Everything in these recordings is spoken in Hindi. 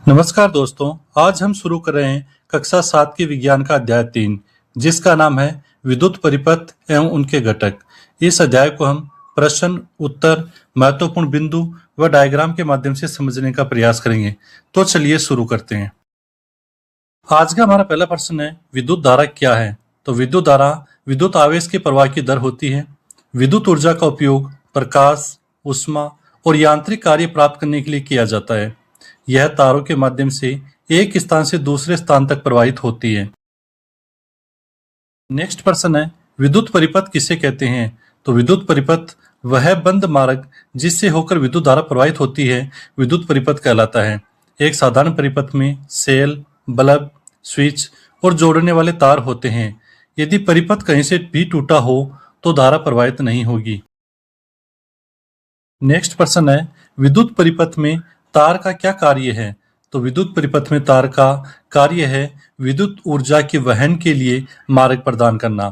नमस्कार दोस्तों, आज हम शुरू कर रहे हैं कक्षा 7 की विज्ञान का अध्याय 3, जिसका नाम है विद्युत परिपथ एवं उनके घटक। इस अध्याय को हम प्रश्न, उत्तर, महत्वपूर्ण बिंदु व डायग्राम के माध्यम से समझने का प्रयास करेंगे। तो चलिए शुरू करते हैं। आज का हमारा पहला प्रश्न है, विद्युत धारा क्या है? तो विद्युत धारा विद्युत आवेश के प्रवाह की दर होती है। विद्युत ऊर्जा का उपयोग प्रकाश, ऊष्मा और यांत्रिक कार्य प्राप्त करने के लिए किया जाता है। यह तारों के माध्यम से एक स्थान से दूसरे स्थान तक प्रवाहित होती है। नेक्स्ट प्रश्न है, विद्युत परिपथ किसे कहते हैं? तो विद्युत परिपथ वह बंद मार्ग जिससे होकर विद्युत धारा प्रवाहित होती है, विद्युत परिपथ कहलाता है। एक साधारण परिपथ में सेल, बल्ब, स्विच और जोड़ने वाले तार होते हैं। यदि परिपथ कहीं से भी टूटा हो तो धारा प्रवाहित नहीं होगी। नेक्स्ट प्रश्न है, विद्युत परिपथ में तार का क्या कार्य है? तो विद्युत परिपथ में तार का कार्य है विद्युत ऊर्जा के वहन के लिए मार्ग प्रदान करना।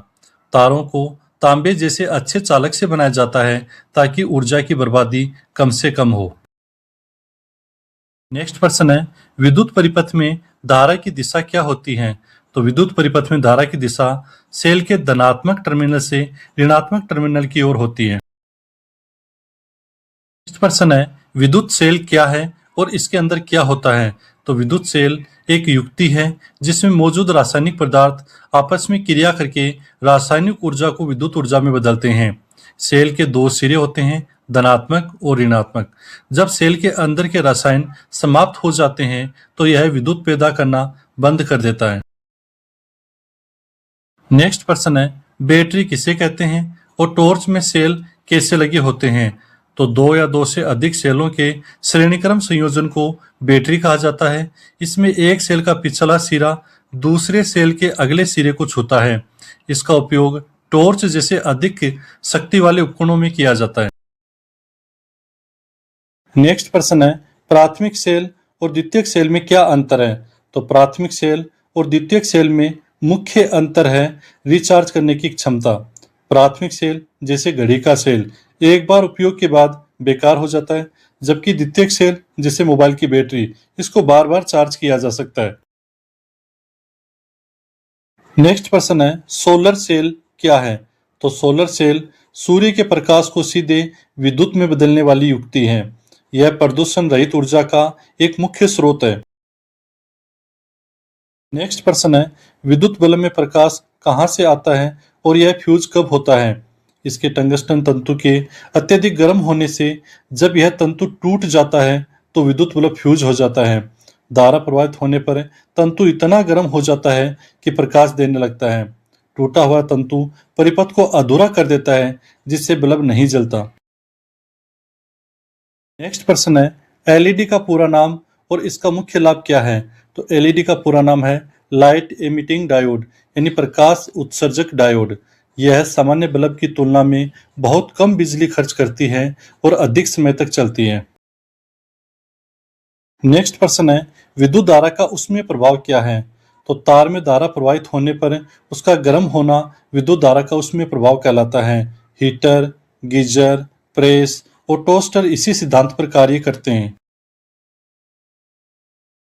तारों को तांबे जैसे अच्छे चालक से बनाया जाता है ताकि ऊर्जा की बर्बादी कम से कम हो। नेक्स्ट प्रश्न है, विद्युत परिपथ में धारा की दिशा क्या होती है? तो विद्युत परिपथ में धारा की दिशा सेल के धनात्मक टर्मिनल से ऋणात्मक टर्मिनल की ओर होती है। नेक्स्ट प्रश्न है, विद्युत सेल क्या है और इसके अंदर क्या होता है? तो विद्युत सेल एक युक्ति है जिसमें मौजूद रासायनिक पदार्थ आपस में क्रिया करके रासायनिक ऊर्जा को विद्युत ऊर्जा में बदलते हैं। सेल के दो सिरे होते हैं, धनात्मक और ऋणात्मक। जब सेल के अंदर के रसायन समाप्त हो जाते हैं तो यह विद्युत पैदा करना बंद कर देता है। नेक्स्ट प्रश्न है, बैटरी किसे कहते हैं और टॉर्च में सेल कैसे लगे होते हैं? तो दो या दो से अधिक सेलों के श्रेणीक्रम संयोजन को बैटरी कहा जाता है। इसमें एक सेल का पिछला सिरा दूसरे सेल के अगले सिरे को छूता है। इसका उपयोग टॉर्च जैसे अधिक शक्ति वाले उपकरणों में किया जाता है। नेक्स्ट प्रश्न है, प्राथमिक सेल और द्वितीयक सेल में क्या अंतर है? तो प्राथमिक सेल और द्वितीयक सेल में मुख्य अंतर है रिचार्ज करने की क्षमता। प्राथमिक सेल जैसे घड़ी का सेल एक बार उपयोग के बाद बेकार हो जाता है, जबकि द्वितीयक सेल जैसे मोबाइल की बैटरी इसको बार बार चार्ज किया जा सकता है। नेक्स्ट प्रश्न है, सोलर सेल क्या है? तो सोलर सेल सूर्य के प्रकाश को सीधे विद्युत में बदलने वाली युक्ति है। यह प्रदूषण रहित ऊर्जा का एक मुख्य स्रोत है। नेक्स्ट प्रश्न है, विद्युत बल्ब में प्रकाश कहाँ से आता है और यह फ्यूज कब होता है? इसके टंगस्टन तंतु के अत्यधिक गर्म होने से जब यह तंतु टूट जाता है तो विद्युत बल्ब फ्यूज हो जाता है। धारा प्रवाहित होने पर तंतु इतना गर्म हो जाता है कि प्रकाश देने लगता है। टूटा हुआ तंतु परिपथ को अधूरा कर देता है जिससे बल्ब नहीं जलता। नेक्स्ट प्रश्न है, एलईडी का पूरा नाम और इसका मुख्य लाभ क्या है? तो एलईडी का पूरा नाम है लाइट एमिटिंग डायोड, यानी प्रकाश उत्सर्जक डायोड। यह सामान्य बल्ब की तुलना में बहुत कम बिजली खर्च करती है और अधिक समय तक चलती है। नेक्स्ट प्रश्न है, विद्युत धारा का उसमें प्रभाव क्या है? तो तार में धारा प्रवाहित होने पर उसका गर्म होना विद्युत धारा का उसमें प्रभाव कहलाता है। हीटर, गीजर, प्रेस और टोस्टर इसी सिद्धांत पर कार्य करते हैं।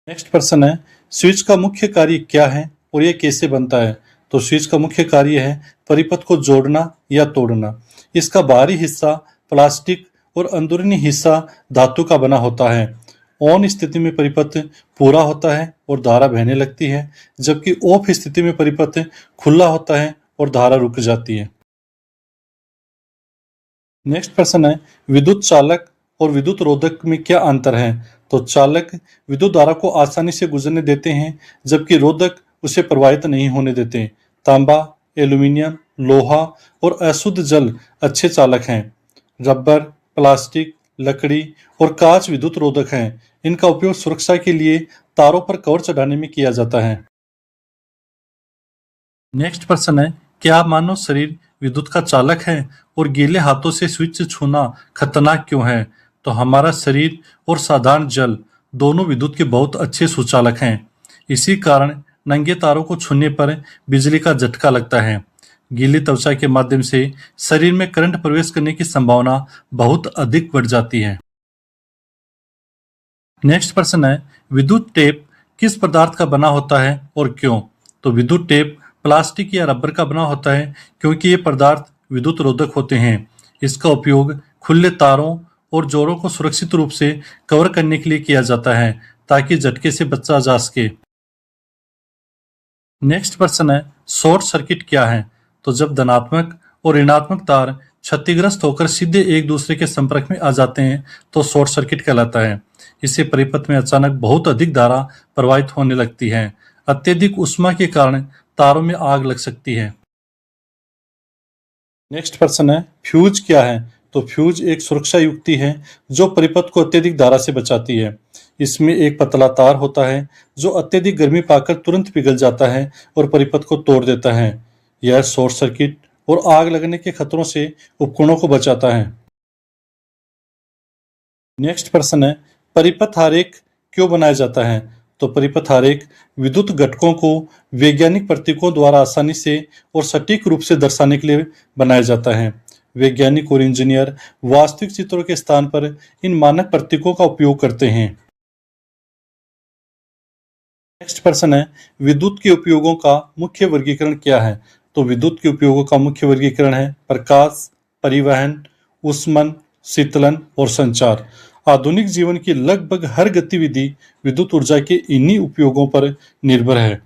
नेक्स्ट प्रश्न है, स्विच का मुख्य कार्य क्या है और यह कैसे बनता है? तो स्विच का मुख्य कार्य है परिपथ को जोड़ना या तोड़ना। इसका बाहरी हिस्सा प्लास्टिक और अंदरूनी हिस्सा धातु का बना होता है। ऑन स्थिति में परिपथ पूरा होता है और धारा बहने लगती है, जबकि ऑफ स्थिति में परिपथ खुला होता है और धारा रुक जाती है। नेक्स्ट प्रश्न है, विद्युत चालक और विद्युत रोधक में क्या अंतर है? तो चालक विद्युत धारा को आसानी से गुजरने देते हैं, जबकि रोधक उसे प्रवाहित नहीं होने देते। तांबा, एल्यूमिनियम, लोहा और अशुद्ध जल अच्छे चालक हैं। रबर, प्लास्टिक, लकड़ी और कांच विद्युत रोधक हैं। इनका उपयोग सुरक्षा के लिए तारों पर कवर चढ़ाने में किया जाता है। नेक्स्ट प्रश्न है, क्या मानव शरीर विद्युत का चालक है और गीले हाथों से स्विच छूना खतरनाक क्यों है? तो हमारा शरीर और साधारण जल दोनों विद्युत के बहुत अच्छे सुचालक हैं। इसी कारण नंगे तारों को छूने पर बिजली का झटका लगता है। गीली त्वचा के माध्यम से शरीर में करंट प्रवेश करने की संभावना बहुत अधिक बढ़ जाती है। नेक्स्ट प्रश्न है, विद्युत टेप किस पदार्थ का बना होता है और क्यों? तो विद्युत टेप प्लास्टिक या रबर का बना होता है क्योंकि ये पदार्थ विद्युत रोधक होते हैं। इसका उपयोग खुले तारों और जोड़ों को सुरक्षित रूप से कवर करने के लिए किया जाता है ताकि झटके से बचा जा सके। नेक्स्ट प्रश्न है, शॉर्ट सर्किट क्या है? तो जब धनात्मक और ऋणात्मक तार क्षतिग्रस्त होकर सीधे एक दूसरे के संपर्क में आ जाते हैं तो शॉर्ट सर्किट कहलाता है। इससे परिपथ में अचानक बहुत अधिक धारा प्रवाहित होने लगती है। अत्यधिक ऊष्मा के कारण तारों में आग लग सकती है। नेक्स्ट प्रश्न है, फ्यूज क्या है? तो फ्यूज एक सुरक्षा युक्ति है जो परिपथ को अत्यधिक धारा से बचाती है। इसमें एक पतला तार होता है जो अत्यधिक गर्मी पाकर तुरंत पिघल जाता है और परिपथ को तोड़ देता है। यह शॉर्ट सर्किट और आग लगने के खतरों से उपकरणों को बचाता है। नेक्स्ट प्रश्न है, परिपथ आरेख क्यों बनाया जाता है? तो परिपथ आरेख विद्युत घटकों को वैज्ञानिक प्रतीकों द्वारा आसानी से और सटीक रूप से दर्शाने के लिए बनाया जाता है। वैज्ञानिक और इंजीनियर वास्तविक चित्रों के स्थान पर इन मानक प्रतीकों का उपयोग करते हैं। नेक्स्ट प्रश्न है, विद्युत के उपयोगों का मुख्य वर्गीकरण क्या है? तो विद्युत के उपयोगों का मुख्य वर्गीकरण है प्रकाश, परिवहन, ऊष्मन, शीतलन और संचार। आधुनिक जीवन की लगभग हर गतिविधि विद्युत ऊर्जा के इन्हीं उपयोगों पर निर्भर है।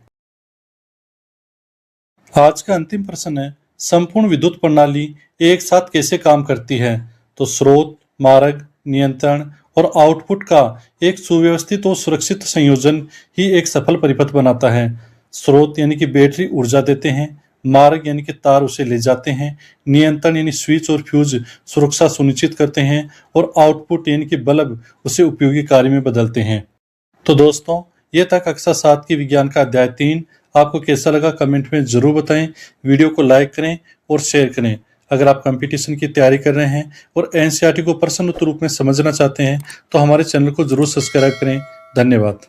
आज का अंतिम प्रश्न है, संपूर्ण विद्युत प्रणाली एक साथ कैसे काम करती है? तो स्रोत, मार्ग, नियंत्रण और आउटपुट का एक सुव्यवस्थित और सुरक्षित संयोजन ही एक सफल परिपथ बनाता है। स्रोत यानी कि बैटरी ऊर्जा देते हैं, मार्ग यानी कि तार उसे ले जाते हैं, नियंत्रण यानी स्विच और फ्यूज सुरक्षा सुनिश्चित करते हैं और आउटपुट यानी कि बल्ब उसे उपयोगी कार्य में बदलते हैं। तो दोस्तों, ये था कक्षा 7 की विज्ञान का अध्याय 3। आपको कैसा लगा कमेंट में जरूर बताएं। वीडियो को लाइक करें और शेयर करें। अगर आप कंपटीशन की तैयारी कर रहे हैं और एनसीईआरटी को प्रश्नोत्तर रूप में समझना चाहते हैं तो हमारे चैनल को जरूर सब्सक्राइब करें। धन्यवाद।